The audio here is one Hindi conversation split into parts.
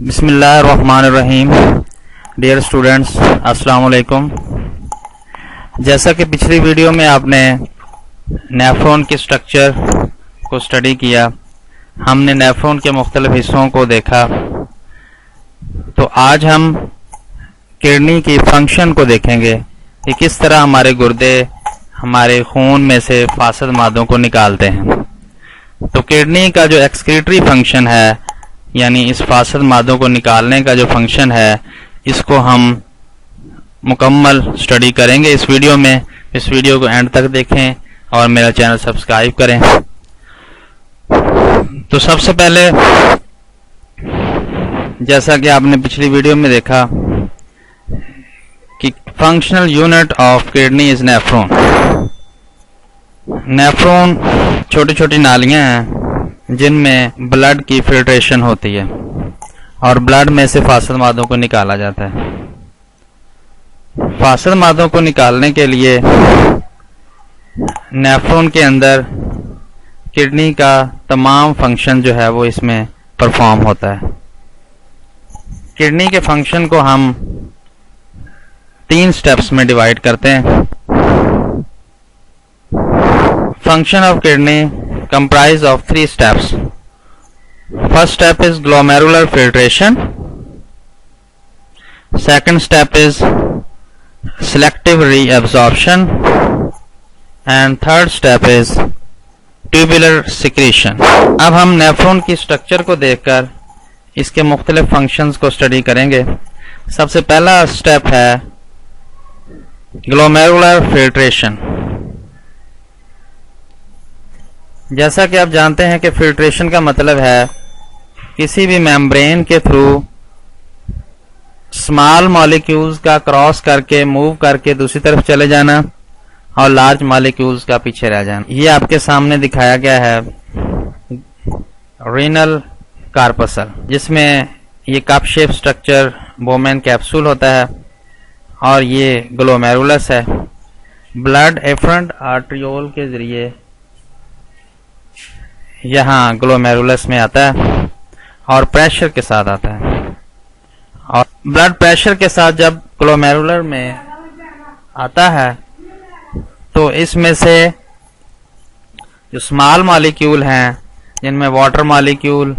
बिस्मिल्लाहिर्रहमानिर्रहीम। डियर स्टूडेंट्स, अस्सलाम वालेकुम। जैसा कि पिछली वीडियो में आपने नेफ्रॉन के स्ट्रक्चर को स्टडी किया, हमने नेफ्रॉन के मुख्तलिफ हिस्सों को देखा, तो आज हम किडनी की फंक्शन को देखेंगे कि किस तरह हमारे गुर्दे हमारे खून में से फासद मादों को निकालते हैं। तो किडनी का जो एक्सक्रीटरी फंक्शन है, यानी इस फासद मादों को निकालने का जो फंक्शन है, इसको हम मुकम्मल स्टडी करेंगे इस वीडियो में। इस वीडियो को एंड तक देखें और मेरा चैनल सब्सक्राइब करें। तो सबसे पहले, जैसा कि आपने पिछली वीडियो में देखा कि functional unit of kidney is nephron. Nephron छोटी छोटी नालियां हैं जिनमें ब्लड की फिल्ट्रेशन होती है और ब्लड में से फासद मादों को निकाला जाता है। फासद मादों को निकालने के लिए नेफ्रॉन के अंदर किडनी का तमाम फंक्शन जो है वो इसमें परफॉर्म होता है। किडनी के फंक्शन को हम 3 स्टेप्स में डिवाइड करते हैं। Function of kidney comprise of 3 steps. First step is glomerular filtration. Second step is selective reabsorption. And third step is tubular secretion. अब हम नेफ्रॉन की स्ट्रक्चर को देखकर इसके मुख्तलिफ फंक्शंस को स्टडी करेंगे। सबसे पहला स्टेप है ग्लोमेरुलर फिल्ट्रेशन। जैसा कि आप जानते हैं कि फिल्ट्रेशन का मतलब है किसी भी मेम्ब्रेन के थ्रू स्मॉल मॉलिक्यूल्स का क्रॉस करके मूव करके दूसरी तरफ चले जाना और लार्ज मॉलिक्यूल्स का पीछे रह जाना। ये आपके सामने दिखाया गया है रीनल कार्पसल, जिसमें ये cup shape structure Bowman capsule होता है और ये ग्लोमेरुलस है। ब्लड एफरेंट आर्ट्रियोल के जरिए यहाँ ग्लोमेरुलस में आता है और प्रेशर के साथ आता है, और ब्लड प्रेशर के साथ जब ग्लोमेरुलर में आता है तो इसमें से जो स्मॉल मॉलिक्यूल हैं, जिनमें water molecule,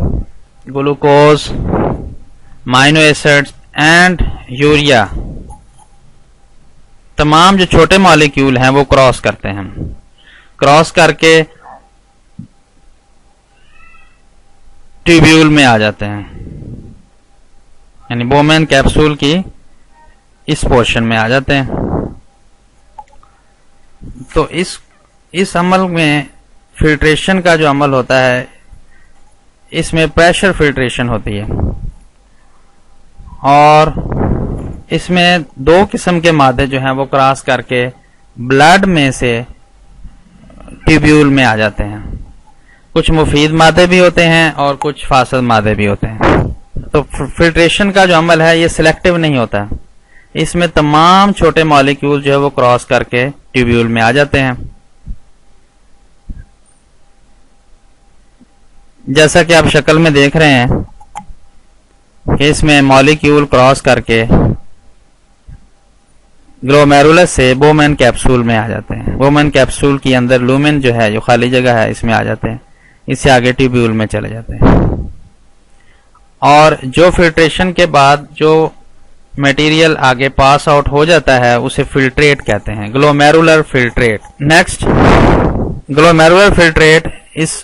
glucose, amino acids and urea, तमाम जो छोटे मॉलिक्यूल हैं वो क्रॉस करते हैं। क्रॉस करके ट्यूब्यूल में आ जाते हैं, यानी बोमेन कैप्सूल की इस पोर्शन में आ जाते हैं। तो इस अमल में फिल्ट्रेशन का जो अमल होता है, इसमें प्रेशर फिल्ट्रेशन होती है और इसमें 2 किस्म के मादे जो हैं वो क्रॉस करके ब्लड में से ट्यूब्यूल में आ जाते हैं। कुछ मुफीद मादे भी होते हैं और कुछ फासद मादे भी होते हैं। तो फिल्ट्रेशन का जो अमल है ये सिलेक्टिव नहीं होता, इसमें तमाम छोटे मॉलिक्यूल जो है वो क्रॉस करके ट्यूब्यूल में आ जाते हैं। जैसा कि आप शक्ल में देख रहे हैं कि इसमें मॉलिक्यूल क्रॉस करके ग्लोमेरुलस से बोमेन कैप्सूल में आ जाते हैं। बोमेन कैप्सूल के अंदर लूमेन जो है, जो खाली जगह है, इसमें आ जाते हैं, इससे आगे ट्यूब्यूल में चले जाते हैं। और जो फिल्ट्रेशन के बाद जो मटेरियल आगे पास आउट हो जाता है उसे फिल्ट्रेट कहते हैं, glomerular filtrate. Next, glomerular filtrate इस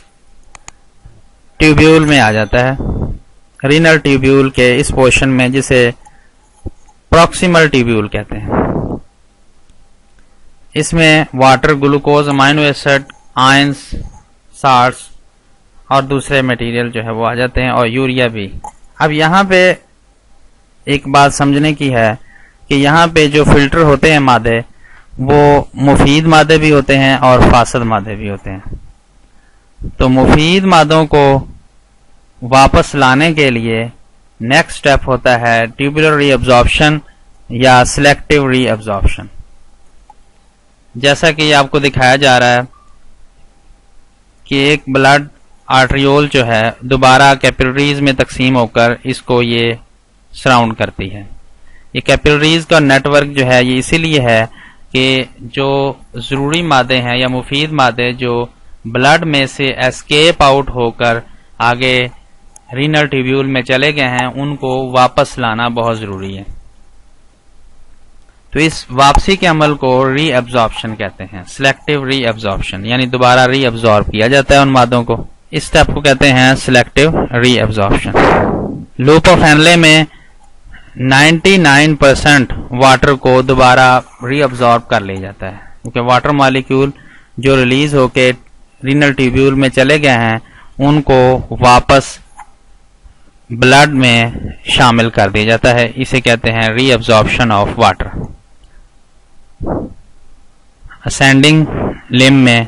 ट्यूब्यूल में आ जाता है, रीनल ट्यूब्यूल के इस पोर्शन में, जिसे प्रॉक्सिमल ट्यूब्यूल कहते हैं। इसमें water, glucose, amino acid, ions, salts और दूसरे मटेरियल जो है वो आ जाते हैं, और यूरिया भी। अब यहाँ पे एक बात समझने की है कि यहाँ पे जो फिल्टर होते हैं मादे, वो मुफीद मादे भी होते हैं और फासद मादे भी होते हैं। तो मुफीद मादों को वापस लाने के लिए नेक्स्ट स्टेप होता है ट्यूबुलर रीअब्जॉर्प्शन या सिलेक्टिव रीअब्जॉर्प्शन। जैसा कि आपको दिखाया जा रहा है कि एक ब्लड आर्टरियोल जो है दोबारा कैपिलरीज में तकसीम होकर इसको ये सराउंड करती है। ये कैपिलरीज का नेटवर्क जो है ये इसीलिए है कि जो ज़रूरी मादे हैं या मुफीद मादे जो ब्लड में से एस्केप आउट होकर आगे रीनल ट्यूब्यूल में चले गए हैं उनको वापस लाना बहुत ज़रूरी है। तो इस वापसी के अमल को रीअब्जॉर्प्शन कहते हैं, सिलेक्टिव रीअब्जॉर्प्शन, यानी दोबारा रीअब्जॉर्ब किया जाता है उन मादों को। इस स्टेप को कहते हैं selective reabsorption. Loop of Henle में 99% वाटर को दोबारा रीअब्जॉर्ब कर लिया जाता है, क्योंकि वाटर मॉलिक्यूल जो रिलीज होके रीनल ट्यूब्यूल में चले गए हैं उनको वापस ब्लड में शामिल कर दिया जाता है। इसे कहते हैं reabsorption of water. Ascending limb में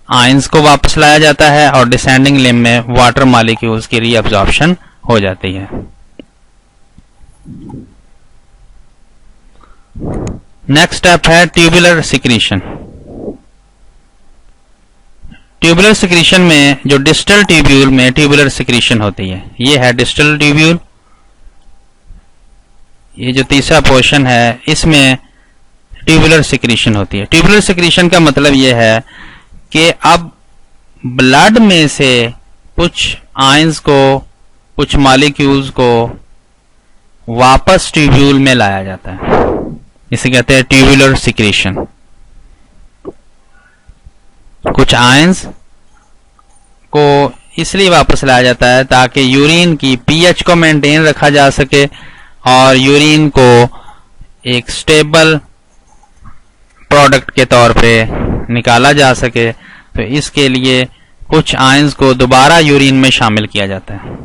आयंस को वापस लाया जाता है और डिसेंडिंग लिम्ब में वाटर मॉलिक्यूल्स की रीअब्जॉर्प्शन हो जाती है। नेक्स्ट स्टेप है ट्यूबुलर सिक्रीशन। ट्यूबुलर सिक्रीशन में जो डिस्टल ट्यूब्यूल में ट्यूबुलर सिक्रीशन होती है, ये है डिस्टल ट्यूब्यूल। ये जो तीसरा पोर्शन है इसमें ट्यूबुलर सिक्रीशन होती है। ट्यूबुलर सिक्रीशन का मतलब ये है कि अब ब्लड में से कुछ आयंस को, कुछ मॉलिक्यूल्स को वापस ट्यूब्यूल में लाया जाता है, इसे कहते हैं ट्यूबुलर सिक्रीशन। कुछ आयंस को इसलिए वापस लाया जाता है ताकि यूरिन की पीएच को मेंटेन रखा जा सके और यूरिन को एक स्टेबल प्रोडक्ट के तौर पे निकाला जा सके। तो इसके लिए कुछ आयंस को दोबारा यूरिन में शामिल किया जाता है।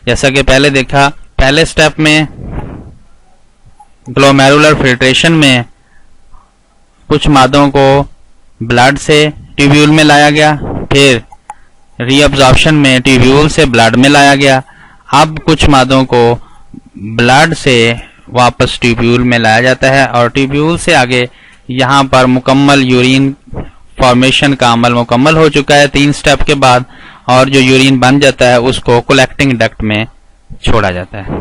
जैसा कि पहले देखा, पहले स्टेप में ग्लोमेरुलर फिल्ट्रेशन में कुछ मादों को ब्लड से ट्यूब्यूल में लाया गया, फिर रीअब्जॉर्प्शन में ट्यूब्यूल से ब्लड में लाया गया। अब कुछ मादों को ब्लड से वापस ट्यूब्यूल में लाया जाता है और ट्यूब्यूल से आगे यहाँ पर मुकम्मल यूरिन फॉर्मेशन का अमल मुकम्मल हो चुका है 3 स्टेप के बाद, और जो यूरिन बन जाता है उसको कलेक्टिंग डक्ट में छोड़ा जाता है।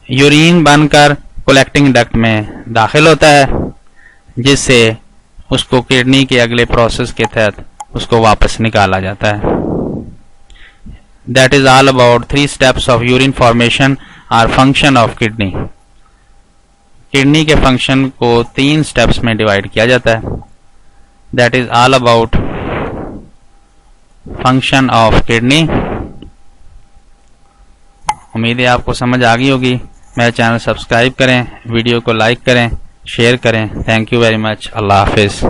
यूरिन बनकर कलेक्टिंग डक्ट में दाखिल होता है, जिससे उसको किडनी के अगले प्रोसेस के तहत उसको वापस निकाला जाता है। That is all about 3 steps of urine formation और फंक्शन ऑफ किडनी। किडनी के फंक्शन को 3 स्टेप्स में डिवाइड किया जाता है। That is all about function of kidney. उम्मीद है आपको समझ आ गई होगी। मेरा चैनल सब्सक्राइब करें, वीडियो को लाइक करें, शेयर करें। Thank you very much. Allah Hafiz.